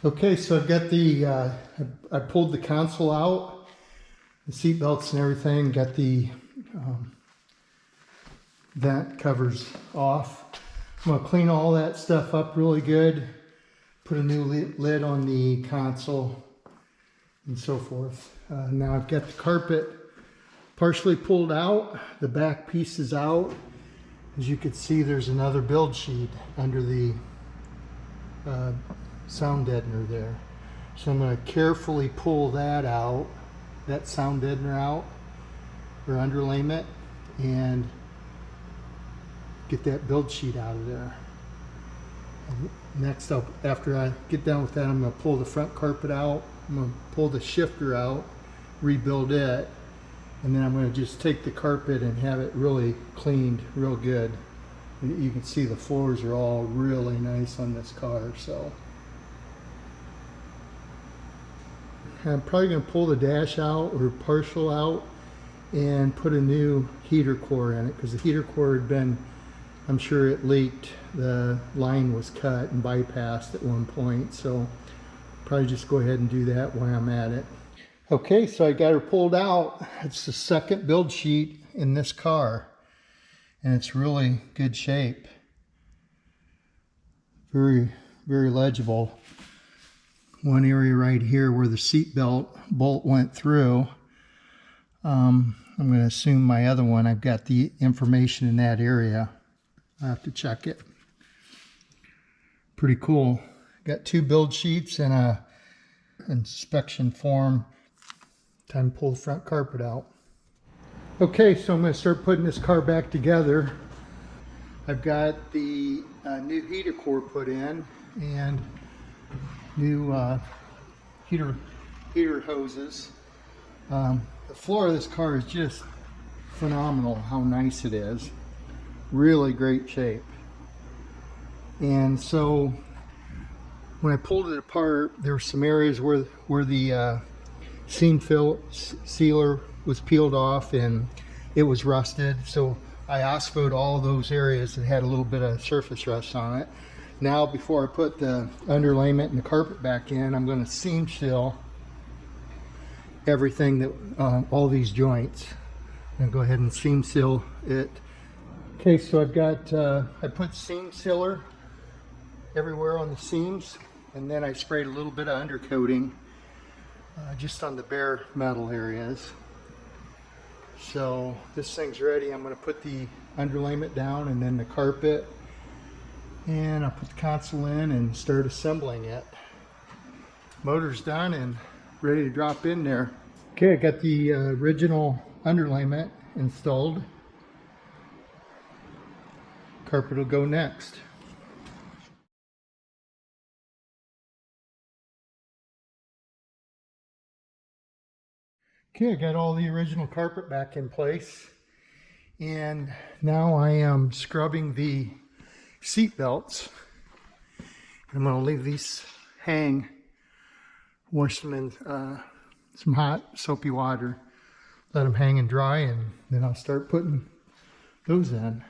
Okay, so I've got the, I pulled the console out, the seat belts and everything, got the vent covers off. I'm gonna clean all that stuff up really good, put a new lid on the console and so forth. Now I've got the carpet partially pulled out, the back piece is out. As you can see, there's another build sheet under the sound deadener there. So I'm going to carefully pull that out, that sound deadener out, or underlayment, and get that build sheet out of there. And next up, after I get done with that, I'm going to pull the front carpet out, I'm going to pull the shifter out, rebuild it, and then I'm going to just take the carpet and have it really cleaned real good. You can see the floors are all really nice on this car. So I'm probably going to pull the dash out or partial out and put a new heater core in it, because the heater core had been, I'm sure it leaked. The line was cut and bypassed at one point, so probably just go ahead and do that while I'm at it. Okay, so I got her pulled out. It's the second build sheet in this car, and it's really good shape. Very, very legible. One area right here where the seat belt bolt went through. I'm going to assume my other one, I've got the information in that area. I have to check it. Pretty cool. Got two build sheets and a inspection form. Time to pull the front carpet out. Okay, so I'm going to start putting this car back together. I've got the new heater core put in and new heater hoses. The floor of this car is just phenomenal how nice it is. Really great shape. And so when I pulled it apart, there were some areas where the seam sealer was peeled off and it was rusted. So I OSPO'd all those areas that had a little bit of surface rust on it. Now, before I put the underlayment and the carpet back in, I'm going to seam seal everything that all these joints. I'm going to go ahead and seam seal it. Okay, so I've got I put seam sealer everywhere on the seams, and then I sprayed a little bit of undercoating just on the bare metal areas. So this thing's ready. I'm going to put the underlayment down and then the carpet, and I'll put the console in and start assembling it. Motor's done and ready to drop in there. Okay, I got the original underlayment installed. Carpet will go next. Okay, I got all the original carpet back in place, and now I am scrubbing the seat belts. I'm going to leave these hang, wash them in some hot soapy water, let them hang and dry, and then I'll start putting those in.